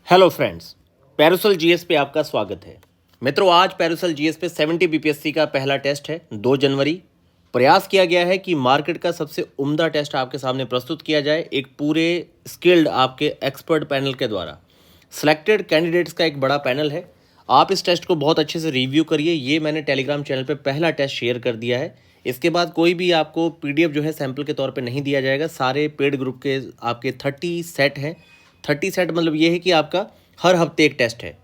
Hello friends, parasol GS पे आपका स्वागत है। मित्रों, आज पैरासोल जीएस पे 70 बीपीएससी का पहला टेस्ट है 2 जनवरी। प्रयास किया गया है कि मार्केट का सबसे उम्दा टेस्ट आपके सामने प्रस्तुत किया जाए एक पूरे स्किल्ड आपके एक्सपर्ट पैनल के द्वारा। सिलेक्टेड कैंडिडेट्स का एक बड़ा पैनल है। आप इस टेस्ट को बहुत अच्छे से रिव्यू करिए। ये मैंने टेलीग्राम चैनल पे पहला टेस्ट शेयर कर दिया है। इसके बाद कोई भी आपको पीडीएफ जो है सैंपल के तौर पे नहीं दिया जाएगा। सारे पेड ग्रुप के आपके 30 सेट हैं। 30 सेट मतलब ये है कि आपका हर हफ्ते एक टेस्ट है।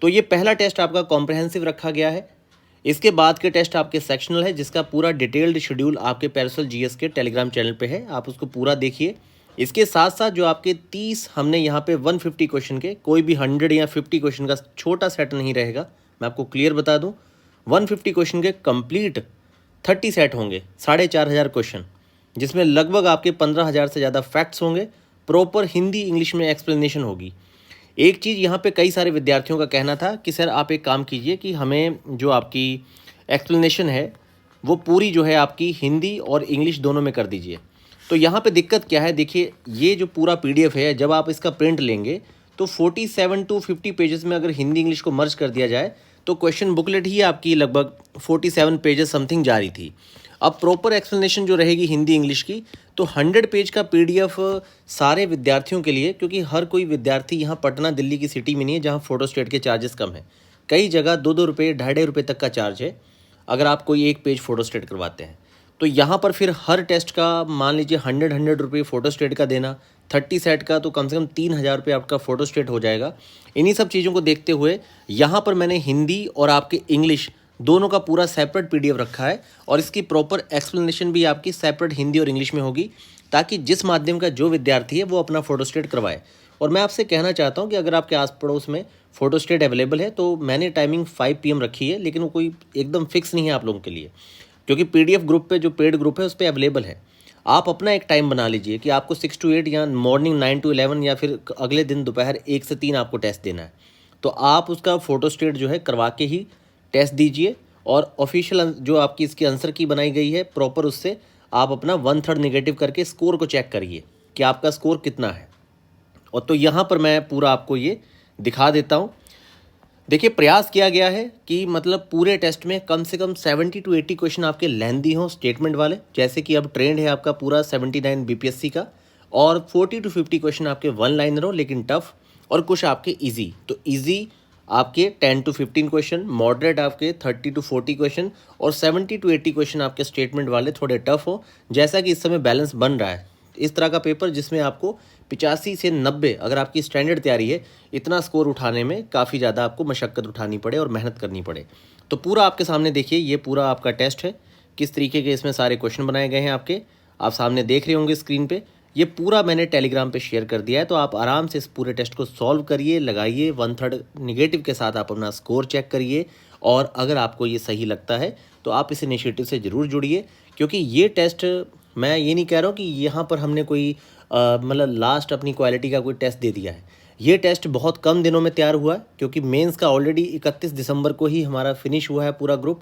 तो ये पहला टेस्ट आपका कॉम्प्रहेंसिव रखा गया है। इसके बाद के टेस्ट आपके सेक्शनल है, जिसका पूरा डिटेल्ड शेड्यूल आपके पैरासोल जीएस के टेलीग्राम चैनल पे है। आप उसको पूरा देखिए। इसके साथ साथ जो आपके 30 हमने यहाँ पे 150 क्वेश्चन के, कोई भी 100 या 50 क्वेश्चन का छोटा सेट नहीं रहेगा। मैं आपको क्लियर बता दूँ, 150 क्वेश्चन के कंप्लीट 30 सेट होंगे, 4500 क्वेश्चन, जिसमें लगभग आपके 15,000 से ज़्यादा फैक्ट्स होंगे। प्रॉपर हिंदी इंग्लिश में एक्सप्लेनेशन होगी। एक चीज़ यहाँ पे कई सारे विद्यार्थियों का कहना था कि सर आप एक काम कीजिए कि हमें जो आपकी एक्सप्लेनेशन है वो पूरी जो है आपकी हिंदी और इंग्लिश दोनों में कर दीजिए। तो यहाँ पे दिक्कत क्या है, देखिए ये जो पूरा पीडीएफ है, जब आप इसका प्रिंट लेंगे तो 47 टू 50 पेजेस में अगर हिंदी इंग्लिश को मर्ज कर दिया जाए तो क्वेश्चन बुकलेट ही आपकी लगभग 47 पेजेस समथिंग जा रही थी। अब प्रॉपर एक्सप्लेनेशन जो रहेगी हिंदी इंग्लिश की, तो 100 पेज का पीडीएफ सारे विद्यार्थियों के लिए, क्योंकि हर कोई विद्यार्थी यहाँ पटना दिल्ली की सिटी में नहीं है जहाँ फोटोस्टेट के चार्जेस कम हैं। कई जगह 2-2 रुपये 2.5 रुपये तक का चार्ज है अगर आप कोई एक पेज फोटोस्टेट करवाते हैं। तो यहाँ पर फिर हर टेस्ट का मान लीजिए 100 रुपये फोटोस्टेट का देना, 30 सेट का तो कम से कम 3,000 रुपये आपका फोटोस्टेट हो जाएगा। इन्हीं सब चीज़ों को देखते हुए यहाँ पर मैंने हिंदी और आपके इंग्लिश दोनों का पूरा सेपरेट पीडीएफ रखा है, और इसकी प्रॉपर एक्सप्लेनेशन भी आपकी सेपरेट हिंदी और इंग्लिश में होगी, ताकि जिस माध्यम का जो विद्यार्थी है वो अपना फोटोस्टेट करवाए। और मैं आपसे कहना चाहता हूं कि अगर आपके आस पड़ोस में फोटोस्टेट अवेलेबल है तो मैंने टाइमिंग 5 PM रखी है, लेकिन वो कोई एकदम फिक्स नहीं है आप लोगों के लिए, क्योंकि पीडीएफ ग्रुप पे जो पेड ग्रुप है उस पर अवेलेबल है। आप अपना एक टाइम बना लीजिए कि आपको 6 to 8 या मॉर्निंग 9 to 11 या फिर अगले दिन दोपहर 1 से 3 आपको टेस्ट देना है। तो आप उसका फोटोस्टेट जो है करवा के ही टेस्ट दीजिए, और ऑफिशियल जो आपकी इसकी आंसर की बनाई गई है प्रॉपर, उससे आप अपना 1/3 नेगेटिव करके स्कोर को चेक करिए कि आपका स्कोर कितना है। और तो यहाँ पर मैं पूरा आपको ये दिखा देता हूँ। देखिए, प्रयास किया गया है कि मतलब पूरे टेस्ट में कम से कम 70 to 80 क्वेश्चन आपके लेंथी हों, स्टेटमेंट वाले, जैसे कि अब ट्रेंड है आपका पूरा 79 बीपीएससी का, और 40 to 50 क्वेश्चन आपके वन लाइनर हो लेकिन टफ, और कुछ आपके ईजी। तो ईजी आपके 10 to 15 क्वेश्चन, मॉडरेट आपके 30 to 40 क्वेश्चन, और 70 to 80 क्वेश्चन आपके स्टेटमेंट वाले थोड़े टफ हो, जैसा कि इस समय बैलेंस बन रहा है। इस तरह का पेपर जिसमें आपको 85 से 90, अगर आपकी स्टैंडर्ड तैयारी है, इतना स्कोर उठाने में काफ़ी ज़्यादा आपको मशक्क़त उठानी पड़े और मेहनत करनी पड़े। तो पूरा आपके सामने देखिए, ये पूरा आपका टेस्ट है, किस तरीके के इसमें सारे क्वेश्चन बनाए गए हैं आपके, आप सामने देख रहे होंगे स्क्रीन पे। ये पूरा मैंने टेलीग्राम पे शेयर कर दिया है, तो आप आराम से इस पूरे टेस्ट को सॉल्व करिए, लगाइए 1/3 नेगेटिव के साथ आप अपना स्कोर चेक करिए। और अगर आपको ये सही लगता है तो आप इस इनिशिएटिव से ज़रूर जुड़िए, क्योंकि ये टेस्ट, मैं ये नहीं कह रहा हूँ कि यहाँ पर हमने कोई मतलब लास्ट अपनी क्वालिटी का कोई टेस्ट दे दिया है। ये टेस्ट बहुत कम दिनों में तैयार हुआ है, क्योंकि मेंस का ऑलरेडी 31 दिसंबर को ही हमारा फिनिश हुआ है पूरा ग्रुप।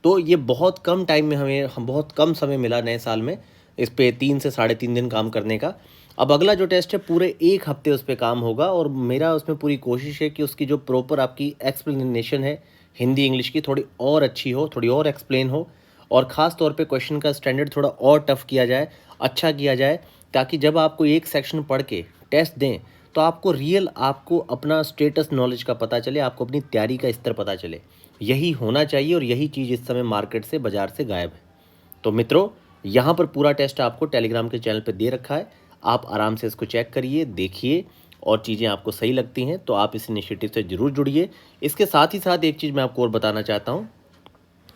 तो ये बहुत कम टाइम में हम बहुत कम समय मिला नए साल में इस पे 3 से 3.5 दिन काम करने का। अब अगला जो टेस्ट है पूरे 1 हफ्ते उस पर काम होगा, और मेरा उसमें पूरी कोशिश है कि उसकी जो प्रॉपर आपकी एक्सप्लेनेशन है हिंदी इंग्लिश की थोड़ी और अच्छी हो, थोड़ी और एक्सप्लेन हो, और ख़ास तौर पे क्वेश्चन का स्टैंडर्ड थोड़ा और टफ किया जाए, अच्छा किया जाए, ताकि जब आपको एक सेक्शन पढ़ के टेस्ट दें तो आपको रियल, आपको अपना स्टेटस नॉलेज का पता चले, आपको अपनी तैयारी का स्तर पता चले। यही होना चाहिए, और यही चीज़ इस समय मार्केट से, बाज़ार से गायब है। तो मित्रों, यहाँ पर पूरा टेस्ट आपको टेलीग्राम के चैनल पर दे रखा है, आप आराम से इसको चेक करिए, देखिए, और चीज़ें आपको सही लगती हैं तो आप इस इनिशिएटिव से ज़रूर जुड़िए। इसके साथ ही साथ एक चीज़ मैं आपको और बताना चाहता हूँ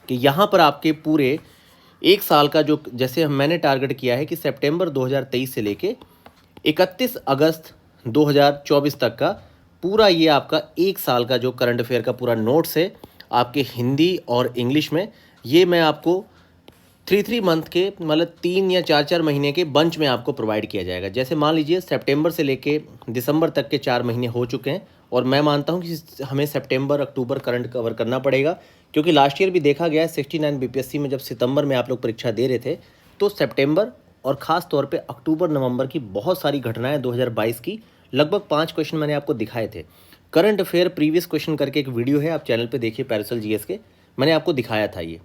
कि यहाँ पर आपके पूरे 1 साल का जो, जैसे मैंने टारगेट किया है कि सितंबर 2023 से लेके 31 अगस्त 2024 तक का पूरा ये आपका 1 साल का जो करंट अफेयर का पूरा नोट्स है आपके हिंदी और इंग्लिश में, ये मैं आपको 3 मंथ के, मतलब 3 या 4 महीने के बंच में आपको प्रोवाइड किया जाएगा। जैसे मान लीजिए सितंबर से लेके दिसंबर तक के 4 महीने हो चुके हैं, और मैं मानता हूं कि हमें सितंबर अक्टूबर करंट कवर करना पड़ेगा, क्योंकि लास्ट ईयर भी देखा गया है 69 बीपीएससी में जब सितंबर में आप लोग परीक्षा दे रहे थे, तो सितंबर और ख़ास तौर पे अक्टूबर नवंबर की बहुत सारी घटनाएं 2022 की लगभग 5 क्वेश्चन मैंने आपको दिखाए थे। करंट अफेयर प्रीवियस क्वेश्चन करके एक वीडियो है, आप चैनल पे देखिए पैरासल जीएस के, मैंने आपको दिखाया था ये।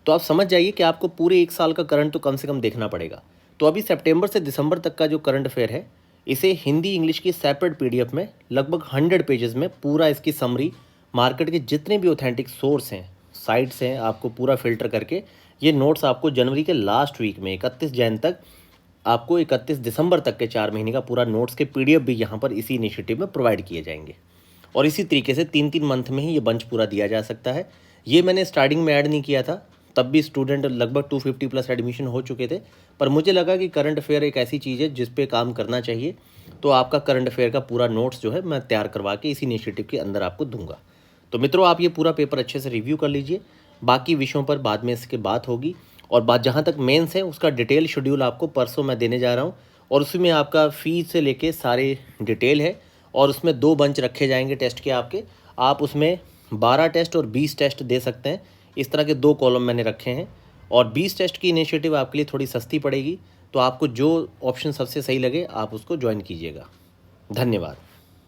तो आप समझ जाइए कि आपको पूरे 1 साल का करंट तो कम से कम देखना पड़ेगा। तो अभी सितंबर से दिसंबर तक का जो करंट अफेयर है, इसे हिंदी इंग्लिश की सेपरेट पीडीएफ में लगभग 100 पेजेस में पूरा इसकी समरी, मार्केट के जितने भी ऑथेंटिक सोर्स हैं, साइट्स हैं, आपको पूरा फिल्टर करके ये नोट्स आपको जनवरी के लास्ट वीक में 31 जैन तक, आपको 31 दिसंबर तक के 4 महीने का पूरा नोट्स के पीडीएफ भी यहाँ पर इसी इनिशिएटिव में प्रोवाइड किए जाएंगे। और इसी तरीके से 3-3 मंथ में ही ये बंच पूरा दिया जा सकता है। ये मैंने स्टार्टिंग में ऐड नहीं किया था, तब भी स्टूडेंट लगभग 250 प्लस एडमिशन हो चुके थे, पर मुझे लगा कि करंट अफेयर एक ऐसी चीज़ है जिस पे काम करना चाहिए। तो आपका करंट अफेयर का पूरा नोट्स जो है मैं तैयार करवा के इसी इनिशिएटिव के अंदर आपको दूंगा। तो मित्रों, आप ये पूरा पेपर अच्छे से रिव्यू कर लीजिए, बाकी विषयों पर बाद में इसके बात होगी। और बात जहाँ तक मेंस है, उसका डिटेल शेड्यूल आपको परसों मैं देने जा रहा हूँ, और उसमें आपका फ़ीस से लेके सारे डिटेल है, और उसमें 2 बंच रखे जाएंगे टेस्ट के आपके। आप उसमें 12 टेस्ट और 20 टेस्ट दे सकते हैं, इस तरह के 2 कॉलम मैंने रखे हैं। और 20 टेस्ट की इनिशिएटिव आपके लिए थोड़ी सस्ती पड़ेगी, तो आपको जो ऑप्शन सबसे सही लगे आप उसको ज्वाइन कीजिएगा। धन्यवाद।